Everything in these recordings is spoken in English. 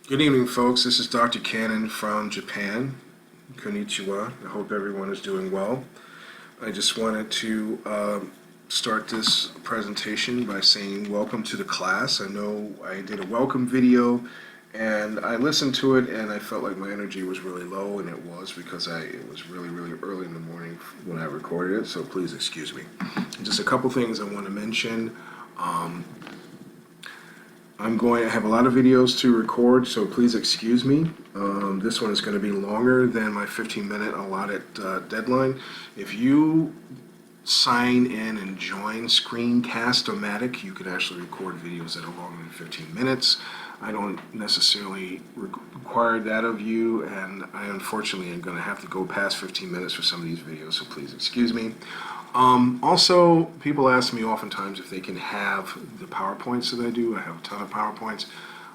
Good evening, folks. This is Dr. Cannon from Japan. Konnichiwa. I hope everyone is doing well. I just wanted to start this presentation by saying welcome to the class. I know I did a welcome video and I listened to it and I felt like my energy was really low, and it was because it was really early in the morning when I recorded it, so please excuse me. Just a couple things I want to mention. I'm going to have a lot of videos to record, so please excuse me. This one is going to be longer than my 15-minute allotted deadline. If you sign in and join Screencast-O-Matic, you can actually record videos that are longer than 15 minutes. I don't necessarily require that of you, and I unfortunately am going to have to go past 15 minutes for some of these videos, so please excuse me. Also, people ask me oftentimes if they can have the PowerPoints that I do. I have a ton of PowerPoints.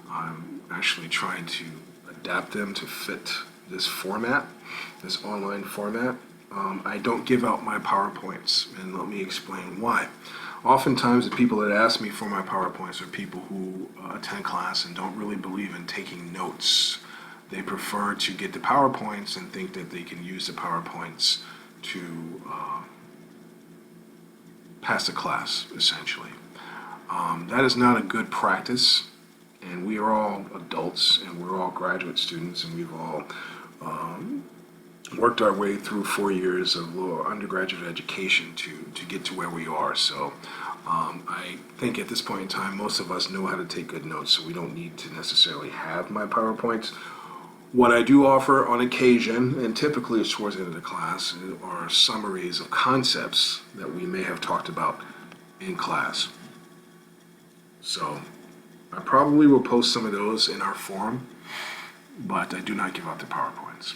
I'm actually trying to adapt them to fit this format, this online format. I don't give out my PowerPoints, and let me explain why. Oftentimes, the people that ask me for my PowerPoints are people who attend class and don't really believe in taking notes. They prefer to get the PowerPoints and think that they can use the PowerPoints to pass the class, essentially. That is not a good practice, and we are all adults and we're all graduate students, and we've all worked our way through 4 years of undergraduate education to get to where we are. So I think at this point in time, most of us know how to take good notes, so we don't need to necessarily have my PowerPoints. What I do offer on occasion, and typically it's towards the end of the class, are summaries of concepts that we may have talked about in class. So I probably will post some of those in our forum, but I do not give out the PowerPoints.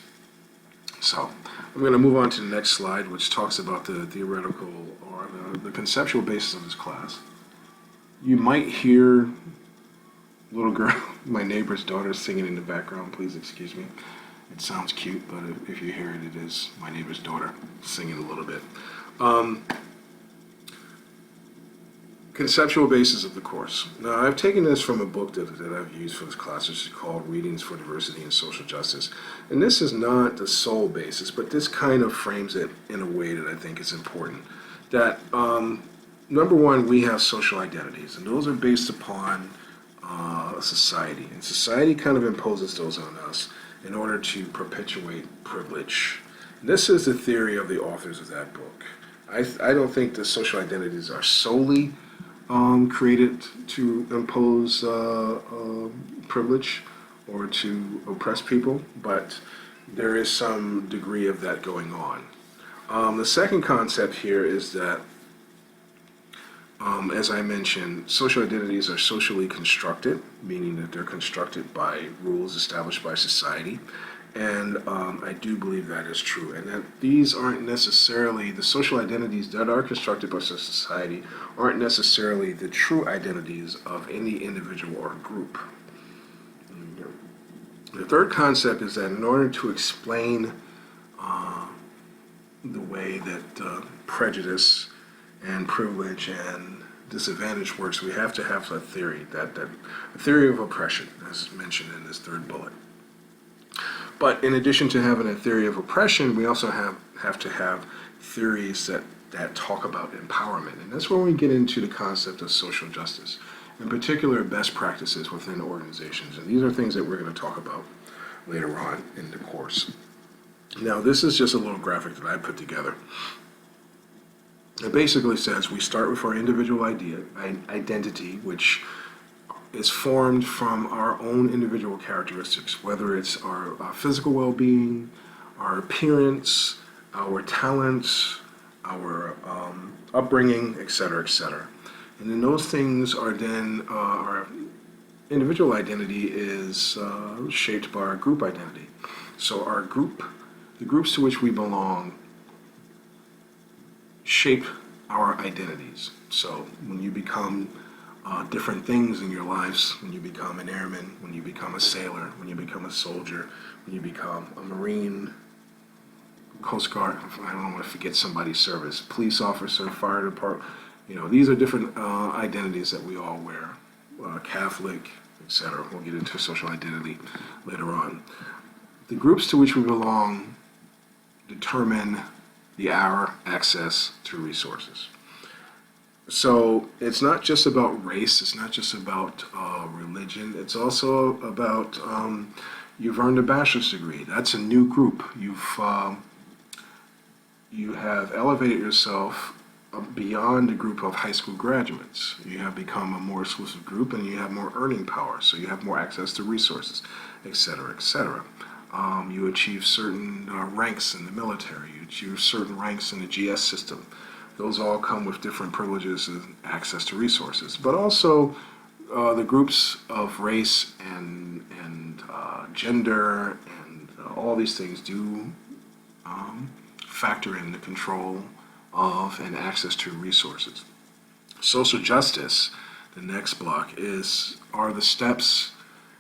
So I'm going to move on to the next slide, which talks about the theoretical or the conceptual basis of this class. You might hear little girl, my neighbor's daughter, singing in the background. Please excuse me. It sounds cute, but if you hear it, it is my neighbor's daughter singing a little bit. Conceptual basis of the course. Now, I've taken this from a book that I've used for this class, which is called Readings for Diversity and Social Justice. And this is not the sole basis, but this kind of frames it in a way that I think is important. That, number one, we have social identities, and those are based upon society, and society kind of imposes those on us in order to perpetuate privilege. And this is the theory of the authors of that book. I don't think the social identities are solely created to impose privilege or to oppress people, but there is some degree of that going on. The second concept here is that as I mentioned, social identities are socially constructed, meaning that they're constructed by rules established by society. And I do believe that is true. And that these aren't necessarily, the social identities that are constructed by society aren't necessarily the true identities of any individual or group. The third concept is that in order to explain the way that prejudice and privilege and disadvantage works, we have to have a theory, a theory of oppression, as mentioned in this third bullet. But in addition to having a theory of oppression, we also have to have theories that talk about empowerment. And that's where we get into the concept of social justice, in particular best practices within organizations. And these are things that we're going to talk about later on in the course. Now, this is just a little graphic that I put together. It basically says we start with our individual identity, which is formed from our own individual characteristics, whether it's our physical well-being, our appearance, our talents, our upbringing, etc., etc. And then those things are then, our individual identity is shaped by our group identity. So our group, the groups to which we belong, shape our identities. So when you become different things in your lives, when you become an airman, when you become a sailor, when you become a soldier, when you become a Marine, Coast Guard, I don't want to forget somebody's service, police officer, fire department, these are different identities that we all wear. Catholic, etc. We'll get into social identity later on. The groups to which we belong determine our access to resources. So it's not just about race, it's not just about religion, it's also about you've earned a bachelor's degree. That's a new group. You have elevated yourself beyond a group of high school graduates. You have become a more exclusive group and you have more earning power, so you have more access to resources, et cetera, et cetera. You achieve certain ranks in the military, you achieve certain ranks in the GS system. Those all come with different privileges and access to resources. But also the groups of race and gender and all these things do factor in the control of and access to resources. Social justice, the next block, are the steps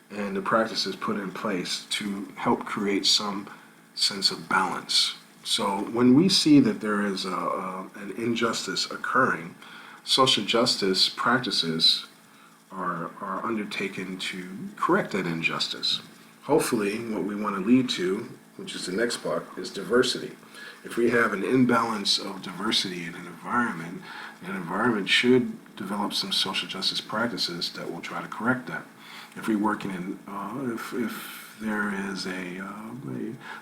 and the practices put in place to help create some sense of balance. So when we see that there is an injustice occurring, social justice practices are undertaken to correct that injustice. Hopefully, what we want to lead to, which is the next block, is diversity. If we have an imbalance of diversity in an environment should develop some social justice practices that will try to correct that. If we work in, if there is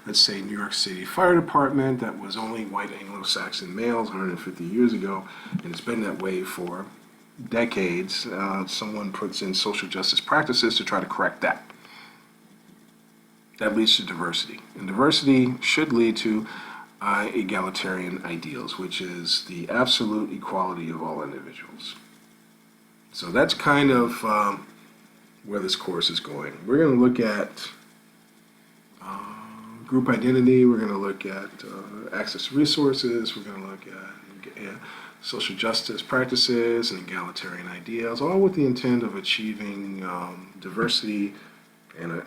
let's say, New York City Fire Department that was only white Anglo-Saxon males 150 years ago, and it's been that way for decades, someone puts in social justice practices to try to correct that. That leads to diversity. And diversity should lead to egalitarian ideals, which is the absolute equality of all individuals. So that's kind of where this course is going. We're going to look at group identity, we're going to look at access to resources, we're going to look at social justice practices and egalitarian ideals, all with the intent of achieving diversity and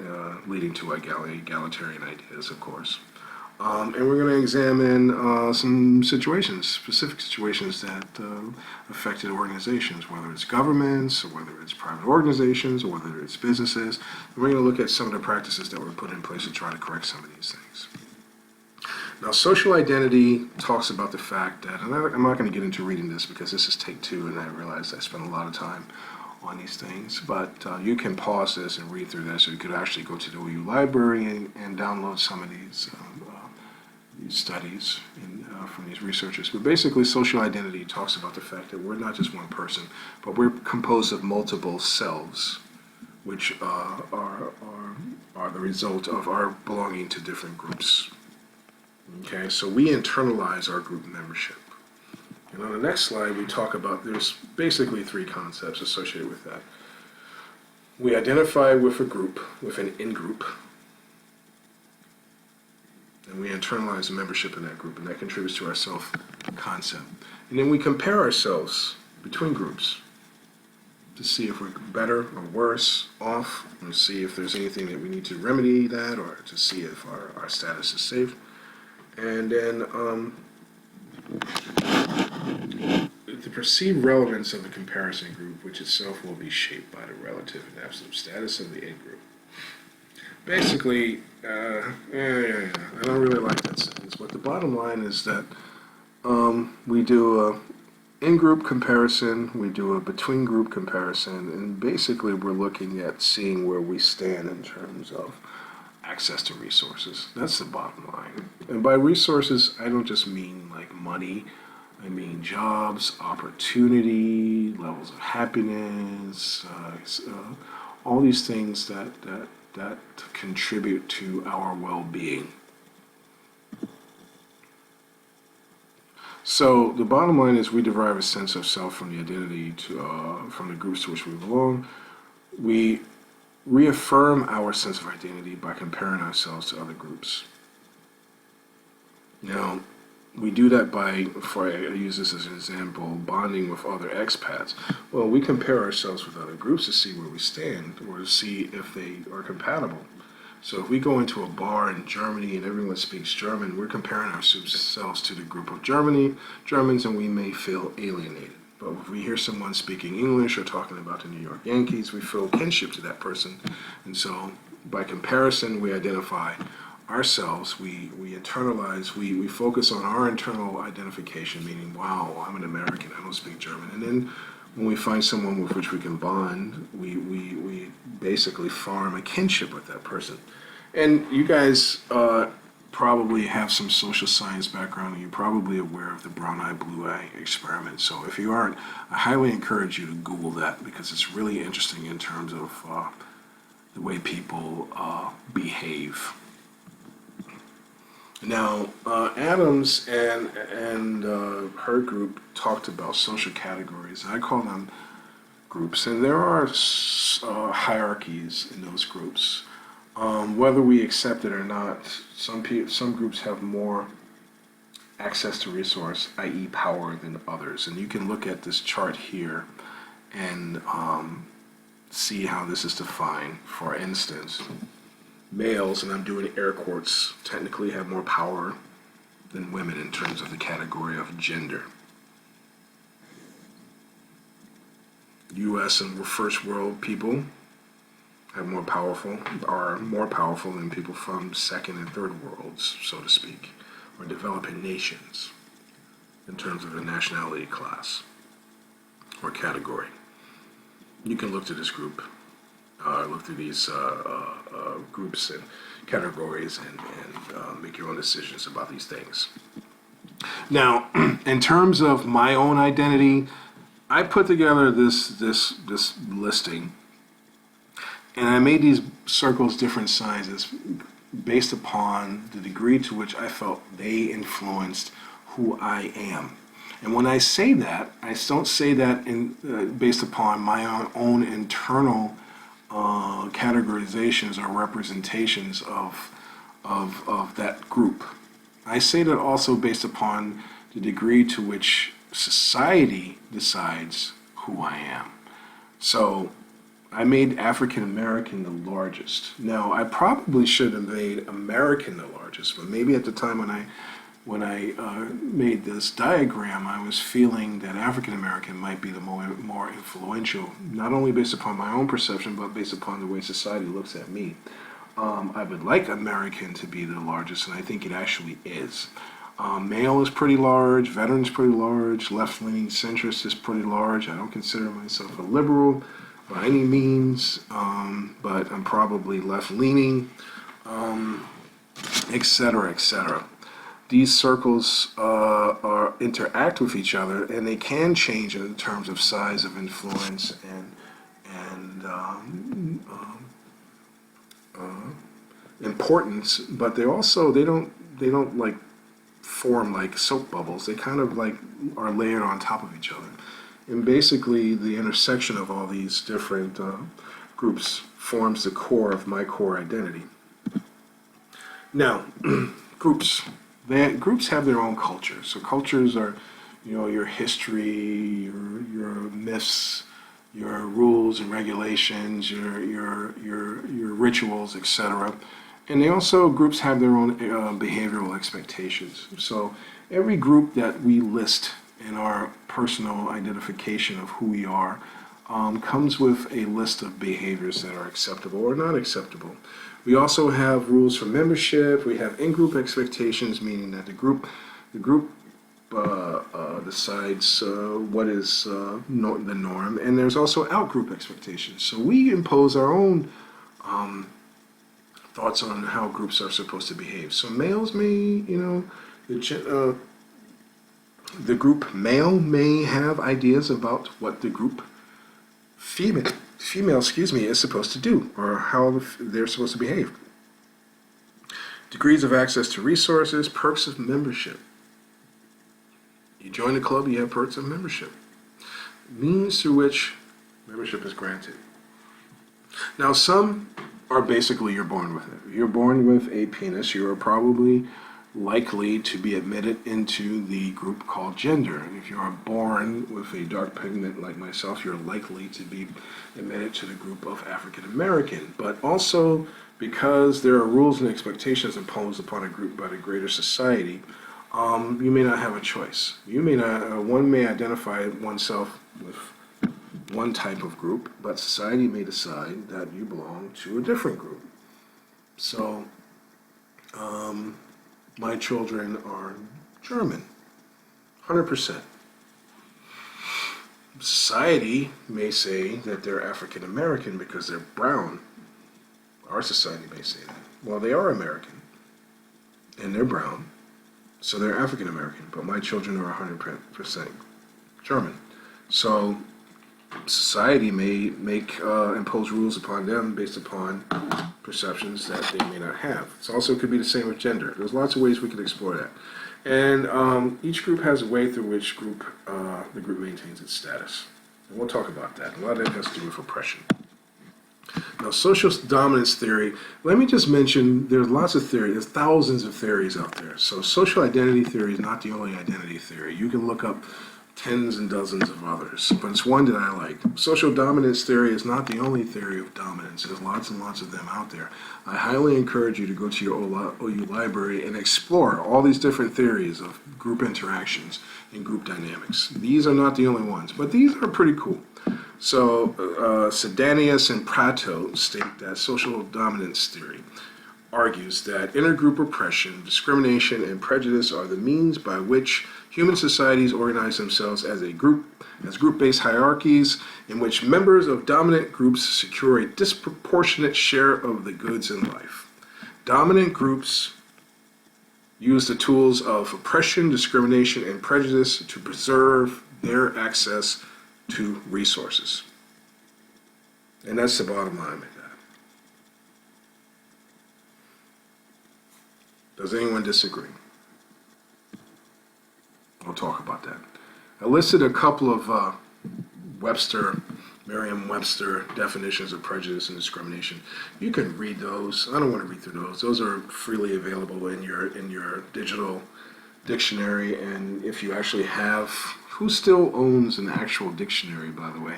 leading to egalitarian ideas, of course. And we're going to examine some situations, specific situations that affected organizations, whether it's governments, or whether it's private organizations, or whether it's businesses. And we're going to look at some of the practices that were put in place to try to correct some of these things. Now, social identity talks about the fact that, and I'm not going to get into reading this because this is take 2, and I realize I spent a lot of time on these things, but you can pause this and read through this, or you could actually go to the OU library and download some of these studies from these researchers. But basically, social identity talks about the fact that we're not just one person, but we're composed of multiple selves, which are the result of our belonging to different groups. Okay, so we internalize our group membership. And on the next slide, we talk about, there's basically 3 concepts associated with that. We identify with a group, with an in-group, and we internalize the membership in that group, and that contributes to our self-concept. And then we compare ourselves between groups to see if we're better or worse off, and see if there's anything that we need to remedy that, or to see if our status is safe. And then the perceived relevance of the comparison group, which itself will be shaped by the relative and absolute status of the in-group. Basically, I don't really like that sentence, but the bottom line is that we do a in-group comparison, we do a between-group comparison, and basically we're looking at seeing where we stand in terms of access to resources. That's the bottom line. And by resources, I don't just mean like money. I mean jobs, opportunity, levels of happiness, all these things that contribute to our well-being. So the bottom line is we derive a sense of self from the identity from the groups to which we belong. We reaffirm our sense of identity by comparing ourselves to other groups. Now, we do that by, I use this as an example, bonding with other expats. Well, we compare ourselves with other groups to see where we stand, or to see if they are compatible. So if we go into a bar in Germany and everyone speaks German, we're comparing ourselves to the group of Germans, and we may feel alienated. But if we hear someone speaking English or talking about the New York Yankees, we feel kinship to that person. And so by comparison, we identify ourselves, we internalize, we focus on our internal identification, meaning, wow, I'm an American, I don't speak German. And then when we find someone with which we can bond, we basically form a kinship with that person. And you guys probably have some social science background, and you're probably aware of the brown eye, blue eye experiment. So if you aren't, I highly encourage you to Google that, because it's really interesting in terms of the way people behave. Now, Adams and her group talked about social categories. I call them groups, and there are hierarchies in those groups. Whether we accept it or not, some groups have more access to resource, i.e. power, than others. And you can look at this chart here and see how this is defined. For instance, males, and I'm doing air quotes, technically have more power than women in terms of the category of gender. U.S. and first world people are more powerful than people from second and third worlds, so to speak, or developing nations in terms of the nationality class or category. You can look to this group, look through these groups and categories and make your own decisions about these things. Now, in terms of my own identity, I put together this listing, and I made these circles different sizes based upon the degree to which I felt they influenced who I am. And when I say that, I don't say that based upon my own internal categorizations or representations of that group. I say that also based upon the degree to which society decides who I am. So I made African American the largest. Now, I probably should have made American the largest, but maybe at the time when I made this diagram, I was feeling that African American might be the more influential, not only based upon my own perception, but based upon the way society looks at me. I would like American to be the largest, and I think it actually is. Male is pretty large, veteran is pretty large, left-leaning centrist is pretty large. I don't consider myself a liberal by any means, but I'm probably left-leaning, et cetera, et cetera. These circles interact with each other, and they can change in terms of size of influence and importance, but they don't like form like soap bubbles. They kind of like are layered on top of each other. And basically, the intersection of all these different groups forms the core of my core identity. Now, groups have their own culture. So cultures are, your history, your myths, your rules and regulations, your rituals, etc. And groups have their own behavioral expectations. So every group that we list in our personal identification of who we are comes with a list of behaviors that are acceptable or not acceptable. We also have rules for membership. We have in-group expectations, meaning that the group decides what is the norm, and there's also out-group expectations. So we impose our own thoughts on how groups are supposed to behave. So males may, the group male may have ideas about what the group female, is supposed to do, or how they're supposed to behave. Degrees of access to resources, perks of membership. You join the club, you have perks of membership. Means through which membership is granted. Now, some are basically you're born with it. You're born with a penis, you are probably likely to be admitted into the group called gender. And if you are born with a dark pigment like myself, you're likely to be admitted to the group of African American. But also, because there are rules and expectations imposed upon a group by the greater society, you may not have a choice. You may not, one may identify oneself with one type of group, but society may decide that you belong to a different group. So, my children are German, 100%. Society may say that they're African American because they're brown. Our society may say that. Well, they are American, and they're brown, so they're African American, but my children are 100% German. So society may impose rules upon them based upon perceptions that they may not have. It also could be the same with gender. There's lots of ways we could explore that. And each group has a way through which the group maintains its status. And we'll talk about that. A lot of that has to do with oppression. Now, social dominance theory, let me just mention, there's lots of theory. There's thousands of theories out there. So social identity theory is not the only identity theory. You can look up tens and dozens of others, but it's one that I like. Social dominance theory is not the only theory of dominance. There's lots and lots of them out there. I highly encourage you to go to your OU library and explore all these different theories of group interactions and group dynamics. These are not the only ones, but these are pretty cool. So, Sedanius and Prato state that social dominance theory argues that intergroup oppression, discrimination, and prejudice are the means by which human societies organize themselves as group-based hierarchies in which members of dominant groups secure a disproportionate share of the goods in life. Dominant groups use the tools of oppression, discrimination, and prejudice to preserve their access to resources. And that's the bottom line with that. Does anyone disagree? We'll talk about that. I listed a couple of Merriam-Webster definitions of prejudice and discrimination. You can read those. I don't want to read through those. Those are freely available in your digital dictionary, and if you actually have, who still owns an actual dictionary, by the way?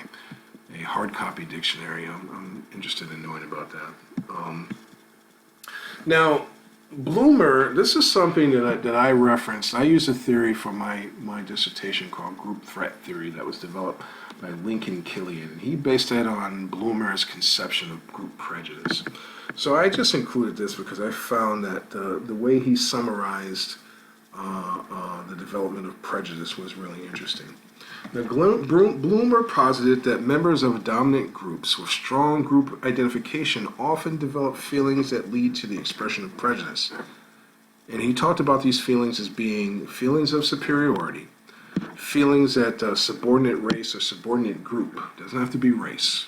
A hard copy dictionary. I'm interested in knowing about that. Now, Bloomer, this is something that I referenced. I used a theory for my dissertation called group threat theory that was developed by Lincoln Killian. He based that on Bloomer's conception of group prejudice. So I just included this because I found that the way he summarized the development of prejudice was really interesting. Now, Bloomer posited that members of dominant groups with strong group identification often develop feelings that lead to the expression of prejudice. And he talked about these feelings as being feelings of superiority, feelings that subordinate race or subordinate group, doesn't have to be race,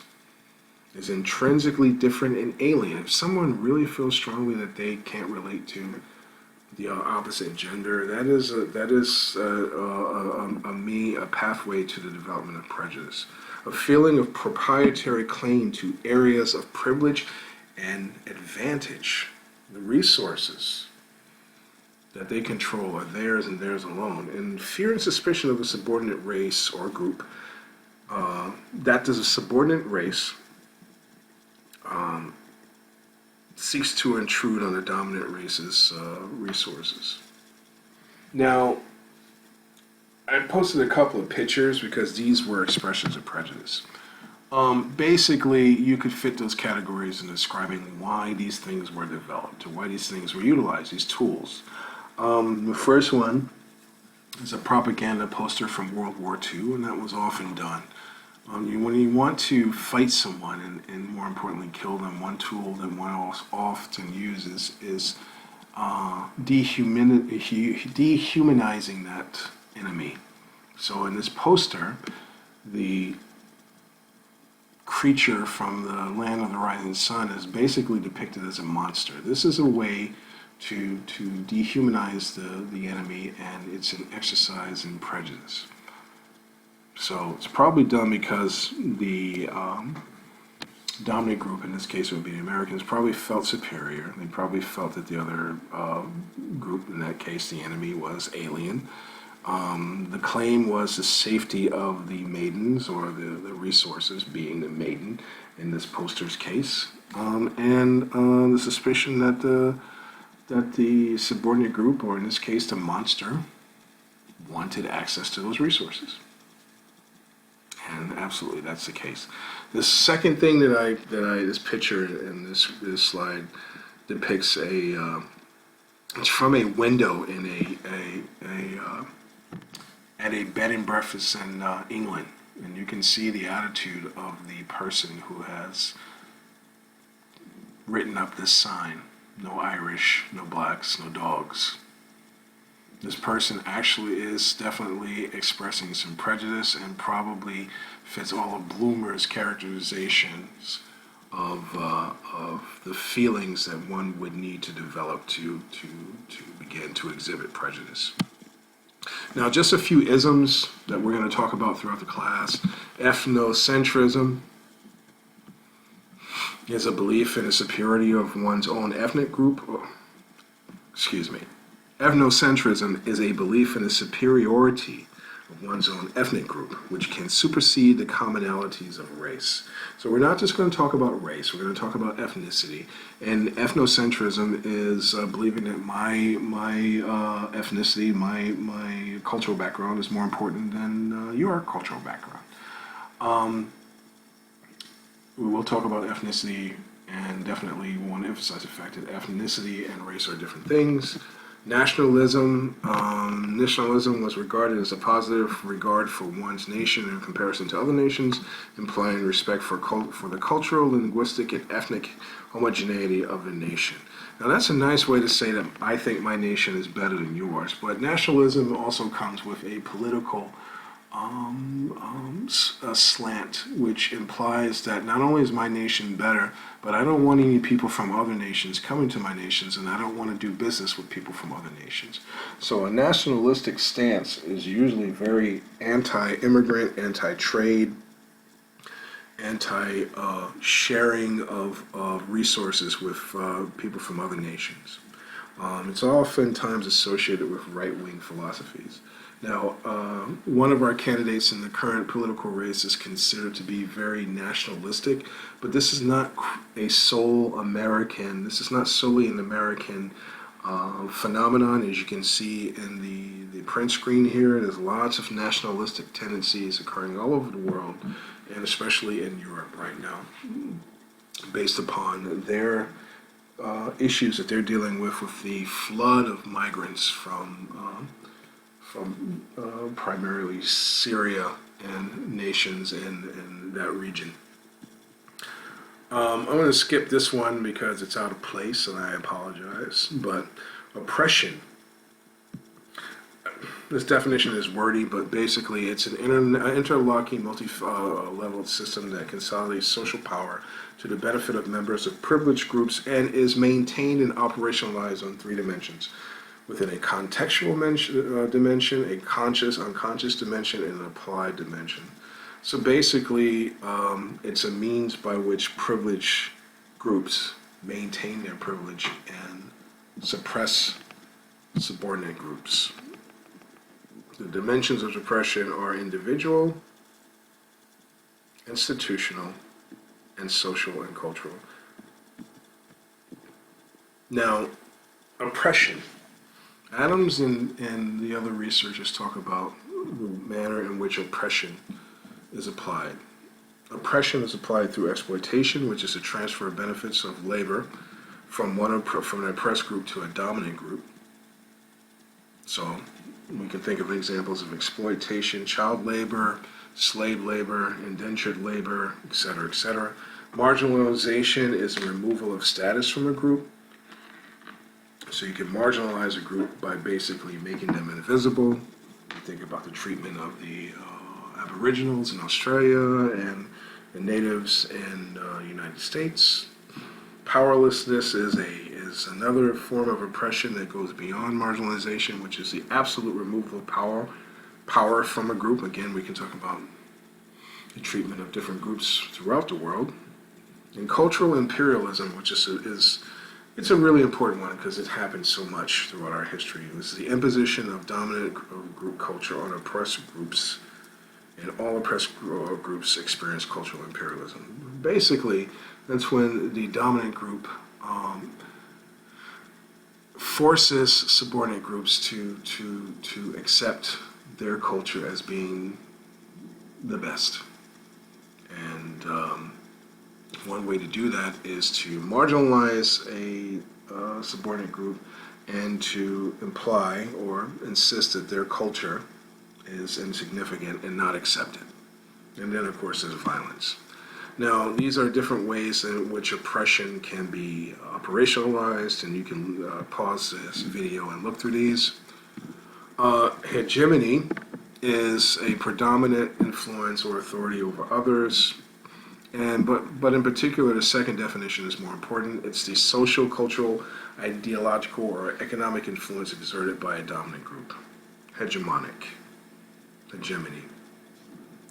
is intrinsically different and alien. If someone really feels strongly that they can't relate to the opposite gender, that is a pathway to the development of prejudice. A feeling of proprietary claim to areas of privilege and advantage. The resources that they control are theirs and theirs alone. And fear and suspicion of a subordinate race or group, that is a subordinate race, seeks to intrude on the dominant race's resources. Now, I posted a couple of pictures because these were expressions of prejudice. Basically, you could fit those categories in describing why these things were developed or why these things were utilized, these tools. The first one is a propaganda poster from World War II, and that was often done. When you want to fight someone and more importantly kill them, one tool that one often uses is dehumanizing that enemy. So in this poster, the creature from the land of the rising sun is basically depicted as a monster. This is a way to dehumanize the enemy, and it's an exercise in prejudice. So it's probably done because the dominant group, in this case it would be the Americans, probably felt superior. They probably felt that the other group, in that case the enemy, was alien. The claim was the safety of the maidens, or the resources being the maiden in this poster's case, and the suspicion that that the subordinate group, or in this case the monster, wanted access to those resources. And absolutely, that's the case. The second thing this picture in this slide depicts it's from a window in at a bed and breakfast in England, and you can see the attitude of the person who has written up this sign: no Irish, no blacks, no dogs. This person actually is definitely expressing some prejudice and probably fits all of Bloomer's characterizations of the feelings that one would need to develop to begin to exhibit prejudice. Now, just a few isms that we're going to talk about throughout the class. Ethnocentrism is a belief in the superiority of one's own ethnic group. Ethnocentrism is a belief in the superiority of one's own ethnic group, which can supersede the commonalities of race. So we're not just going to talk about race, we're going to talk about ethnicity. And ethnocentrism is believing that my ethnicity, my cultural background is more important than your cultural background. We will talk about ethnicity, and definitely want to emphasize the fact that ethnicity and race are different things. Nationalism was regarded as a positive regard for one's nation in comparison to other nations, implying respect for the cultural, linguistic, and ethnic homogeneity of a nation. Now, that's a nice way to say that I think my nation is better than yours, but nationalism also comes with a political a slant, which implies that not only is my nation better, but I don't want any people from other nations coming to my nations, and I don't want to do business with people from other nations. So a nationalistic stance is usually very anti-immigrant, anti-trade, anti-sharing of resources with people from other nations. It's oftentimes associated with right-wing philosophies. Now, one of our candidates in the current political race is considered to be very nationalistic, but this is not this is not solely an American phenomenon. As you can see in the print screen here, there's lots of nationalistic tendencies occurring all over the world, and especially in Europe right now, based upon their issues that they're dealing with the flood of migrants from primarily Syria and nations in that region. I'm going to skip this one because it's out of place, and I apologize. But oppression, this definition is wordy, but basically it's an interlocking, multi-leveled system that consolidates social power to the benefit of members of privileged groups and is maintained and operationalized on three dimensions: within a contextual dimension, a conscious, unconscious dimension, and an applied dimension. So basically, it's a means by which privileged groups maintain their privilege and suppress subordinate groups. The dimensions of oppression are individual, institutional, and social and cultural. Now, oppression. Adams and the other researchers talk about the manner in which oppression is applied. Oppression is applied through exploitation, which is the transfer of benefits of labor from an oppressed group to a dominant group. So we can think of examples of exploitation: child labor, slave labor, indentured labor, etc., etc. Marginalization is the removal of status from a group. So you can marginalize a group by basically making them invisible. You think about the treatment of the Aboriginals in Australia and the natives in the United States. Powerlessness is another form of oppression that goes beyond marginalization, which is the absolute removal of power from a group. Again, we can talk about the treatment of different groups throughout the world. And cultural imperialism, which it's a really important one because it happens so much throughout our history. This is the imposition of dominant group culture on oppressed groups, and all oppressed groups experience cultural imperialism. Basically, that's when the dominant group forces subordinate groups to accept their culture as being the best. And one way to do that is to marginalize a subordinate group and to imply or insist that their culture is insignificant and not accepted. And then, of course, there's violence. Now, these are different ways in which oppression can be operationalized, and you can pause this video and look through these. Hegemony is a predominant influence or authority over others, but in particular, the second definition is more important. It's the social, cultural, ideological, or economic influence exerted by a dominant group. Hegemony.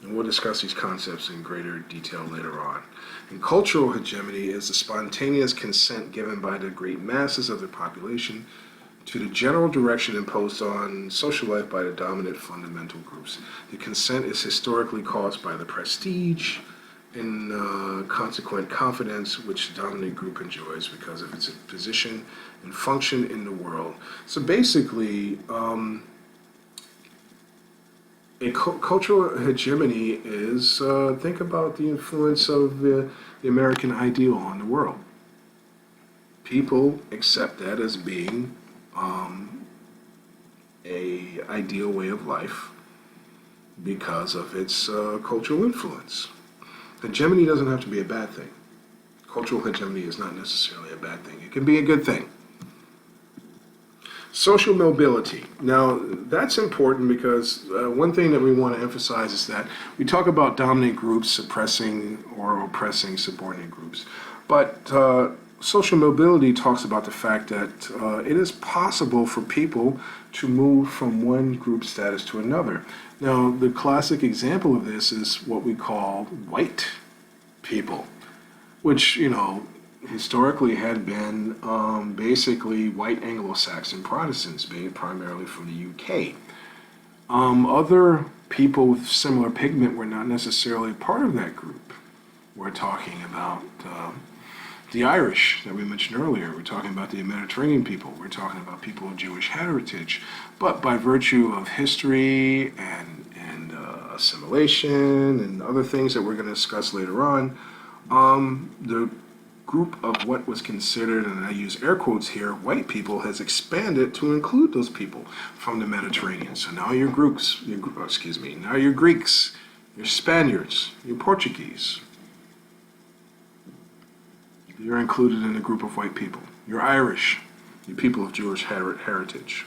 And we'll discuss these concepts in greater detail later on. And cultural hegemony is the spontaneous consent given by the great masses of the population to the general direction imposed on social life by the dominant fundamental groups. The consent is historically caused by the prestige and consequent confidence which the dominant group enjoys because of its position and function in the world. So basically, cultural hegemony is, think about the influence of the American ideal on the world. People accept that as being a ideal way of life because of its cultural influence. Hegemony doesn't have to be a bad thing. Cultural hegemony is not necessarily a bad thing. It can be a good thing. Social mobility. Now, that's important because one thing that we want to emphasize is that we talk about dominant groups suppressing or oppressing subordinate groups. But social mobility talks about the fact that it is possible for people to move from one group status to another. Now, the classic example of this is what we call white people, which, historically had been basically white Anglo-Saxon Protestants, being primarily from the UK. Other people with similar pigment were not necessarily part of that group. We're talking about the Irish that we mentioned earlier. We're talking about the Mediterranean people. We're talking about people of Jewish heritage. But by virtue of history and assimilation and other things that we're going to discuss later on, the group of what was considered, and I use air quotes here, white people has expanded to include those people from the Mediterranean. So now you're now you're Greeks, you're Spaniards, you're Portuguese. You're included in a group of white people. You're Irish, you're people of Jewish heritage.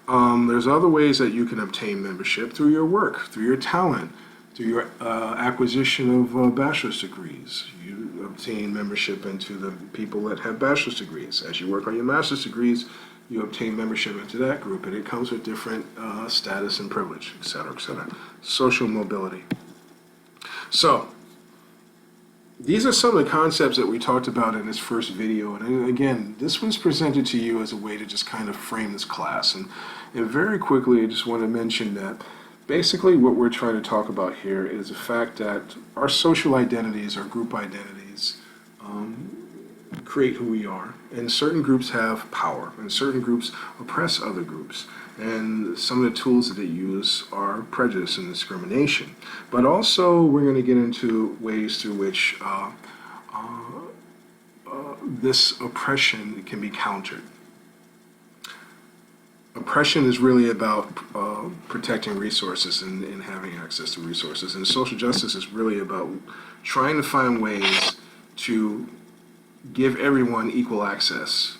There's other ways that you can obtain membership through your work, through your talent, through your acquisition of bachelor's degrees. You obtain membership into the people that have bachelor's degrees. As you work on your master's degrees, you obtain membership into that group, and it comes with different status and privilege, et cetera, et cetera. Social mobility. So, these are some of the concepts that we talked about in this first video. And again, this one's presented to you as a way to just kind of frame this class. And very quickly, I just want to mention that basically what we're trying to talk about here is the fact that our social identities, our group identities, create who we are. And certain groups have power, and certain groups oppress other groups. And some of the tools that they use are prejudice and discrimination. But also, we're going to get into ways through which this oppression can be countered. Oppression is really about protecting resources and having access to resources. And social justice is really about trying to find ways to give everyone equal access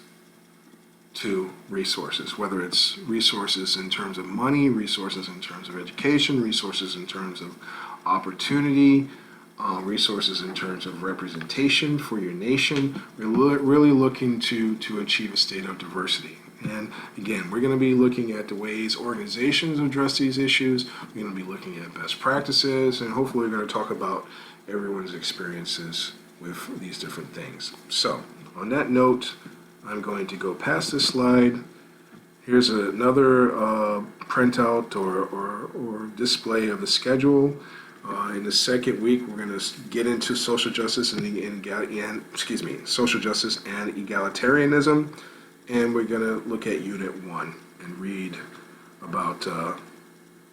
to resources, whether it's resources in terms of money, resources in terms of education, resources in terms of opportunity, resources in terms of representation for your nation. We're really looking to achieve a state of diversity. And again, we're going to be looking at the ways organizations address these issues. We're going to be looking at best practices, and hopefully we're going to talk about everyone's experiences with these different things. So, on that note, I'm going to go past this slide. Here's another printout or display of the schedule. In the second week, we're going to get into social justice social justice and egalitarianism. and we're going to look at Unit 1 and read about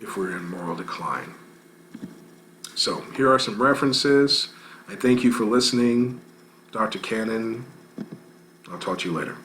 if we're in moral decline. So here are some references. I thank you for listening. Dr. Cannon, I'll talk to you later.